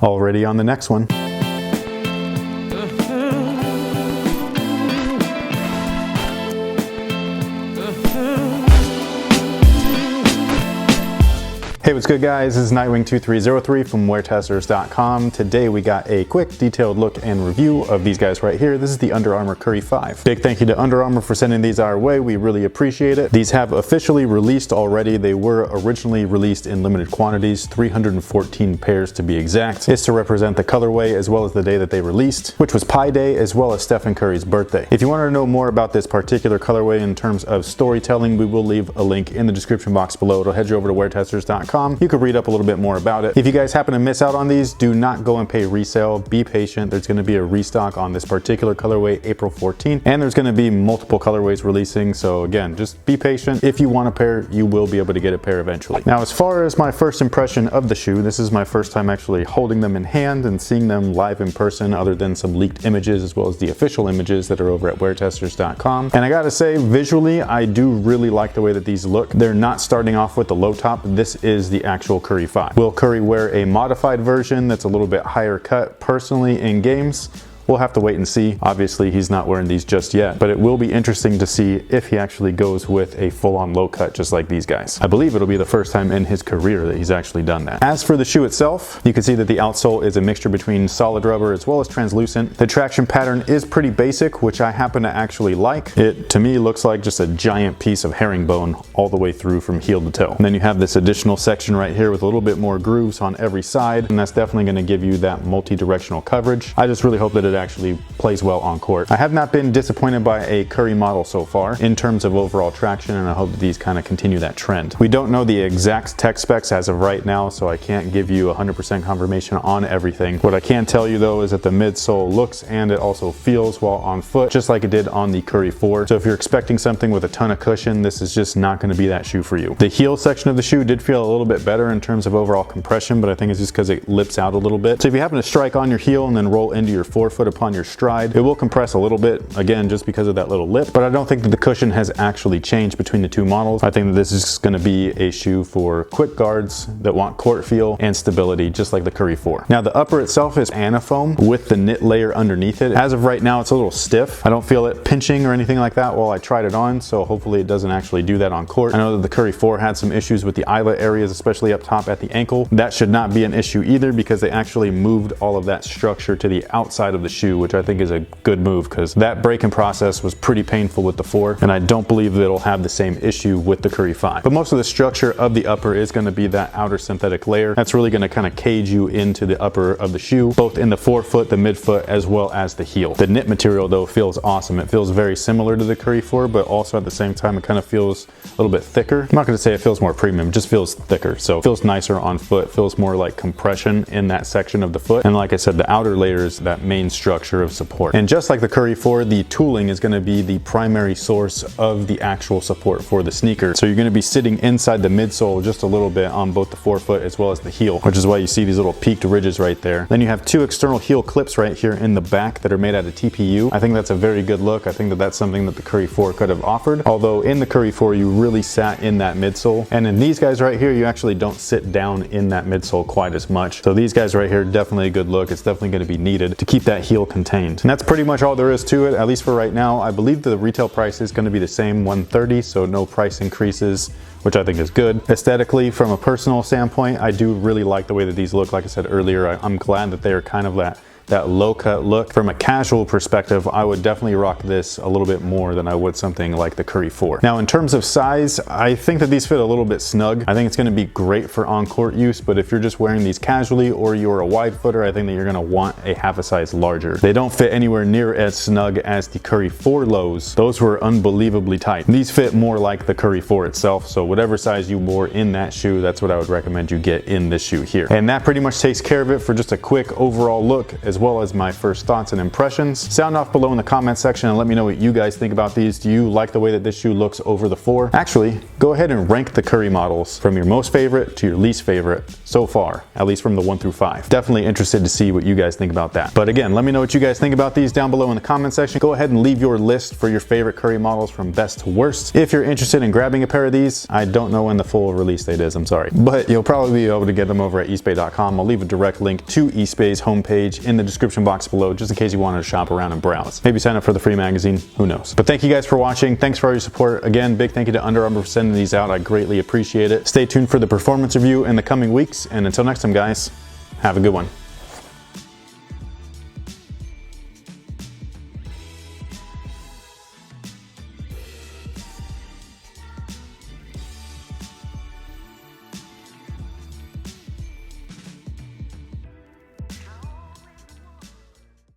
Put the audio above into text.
Already on the next one. Hey, what's good guys? This is Nightwing2303 from WearTesters.com. Today we got a quick detailed look and review of these guys right here. This is the Under Armour Curry 5. Big thank you to Under Armour for sending these our way. We really appreciate it. These have officially released already. They were originally released in limited quantities, 314 pairs to be exact. It's to represent the colorway as well as the day that they released, which was Pi Day as well as Stephen Curry's birthday. If you want to know more about this particular colorway in terms of storytelling, we will leave a link in the description box below. It'll head you over to WearTesters.com. You could read up a little bit more about it. If you guys happen to miss out on these, do not go and pay resale. Be patient. There's going to be a restock on this particular colorway April 14th, and there's going to be multiple colorways releasing. So again, just be patient. If you want a pair, you will be able to get a pair eventually. Now, as far as my first impression of the shoe, this is my first time actually holding them in hand and seeing them live in person, other than some leaked images as well as the official images that are over at WearTesters.com. And I gotta say, visually, I do really like the way that these look. They're not starting off with the low top. This is the actual Curry 5. Will Curry wear a modified version that's a little bit higher cut personally in games? We'll have to wait and see. Obviously, he's not wearing these just yet, but it will be interesting to see if he actually goes with a full-on low cut just like these guys. I believe it'll be the first time in his career that he's actually done that. As for the shoe itself, you can see that the outsole is a mixture between solid rubber as well as translucent. The traction pattern is pretty basic, which I happen to actually like. It, to me, looks like just a giant piece of herringbone all the way through from heel to toe. And then you have this additional section right here with a little bit more grooves on every side, and that's definitely going to give you that multi-directional coverage. I just really hope that it actually plays well on court. I have not been disappointed by a Curry model so far in terms of overall traction, and I hope that these kind of continue that trend. We don't know the exact tech specs as of right now, so I can't give you 100% confirmation on everything. What I can tell you though is that the midsole looks and it also feels while on foot just like it did on the Curry 4. So if you're expecting something with a ton of cushion, this is just not going to be that shoe for you. The heel section of the shoe did feel a little bit better in terms of overall compression, but I think it's just because it lips out a little bit. So if you happen to strike on your heel and then roll into your forefoot upon your stride, it will compress a little bit, again, just because of that little lip, but I don't think that the cushion has actually changed between the two models. I think that this is going to be a shoe for quick guards that want court feel and stability, just like the Curry 4. Now, the upper itself is anafoam with the knit layer underneath it. As of right now, it's a little stiff. I don't feel it pinching or anything like that while I tried it on, so hopefully it doesn't actually do that on court. I know that the Curry 4 had some issues with the eyelet areas, especially up top at the ankle. That should not be an issue either, because they actually moved all of that structure to the outside of the shoe, which I think is a good move, because that breaking process was pretty painful with the 4, and I don't believe that it'll have the same issue with the Curry 5. But most of the structure of the upper is going to be that outer synthetic layer. That's really going to kind of cage you into the upper of the shoe, both in the forefoot, the midfoot, as well as the heel. The knit material though feels awesome. It feels very similar to the Curry 4, but also at the same time it kind of feels a little bit thicker. I'm not going to say it feels more premium, it just feels thicker. So it feels nicer on foot, feels more like compression in that section of the foot. And like I said, the outer layer is that main structure of support. And just like the Curry 4, the tooling is going to be the primary source of the actual support for the sneaker. So you're going to be sitting inside the midsole just a little bit on both the forefoot as well as the heel, which is why you see these little peaked ridges right there. Then you have two external heel clips right here in the back that are made out of TPU. I think that's a very good look. I think that that's something that the Curry 4 could have offered. Although in the Curry 4, you really sat in that midsole. And in these guys right here, you actually don't sit down in that midsole quite as much. So these guys right here, definitely a good look. It's definitely going to be needed to keep that heel contained. And that's pretty much all there is to it, at least for right now. I believe the retail price is going to be the same, $130, so no price increases, which I think is good. Aesthetically, from a personal standpoint, I do really like the way that these look. Like I said earlier, I'm glad that they are kind of that low cut look. From a casual perspective, I would definitely rock this a little bit more than I would something like the Curry 4. Now, in terms of size, I think that these fit a little bit snug. I think it's going to be great for on-court use, but if you're just wearing these casually or you're a wide footer, I think that you're going to want a half a size larger. They don't fit anywhere near as snug as the Curry 4 lows. Those were unbelievably tight. These fit more like the Curry 4 itself, so whatever size you wore in that shoe, that's what I would recommend you get in this shoe here. And that pretty much takes care of it for just a quick overall look as as well as my first thoughts and impressions. Sound off below in the comment section and let me know what you guys think about these. Do you like the way that this shoe looks over the 4? Actually, go ahead and rank the Curry models from your most favorite to your least favorite so far, at least from the 1 through 5. Definitely interested to see what you guys think about that. But again, let me know what you guys think about these down below in the comment section. Go ahead and leave your list for your favorite Curry models from best to worst. If you're interested in grabbing a pair of these, I don't know when the full release date is, I'm sorry, but you'll probably be able to get them over at eastbay.com. I'll leave a direct link to Eastbay's homepage in the description box below, just in case you wanted to shop around and browse. Maybe sign up for the free magazine, who knows. But thank you guys for watching. Thanks for all your support. Again, big thank you to Under Armour for sending these out. I greatly appreciate it. Stay tuned for the performance review in the coming weeks, and until next time guys, have a good one.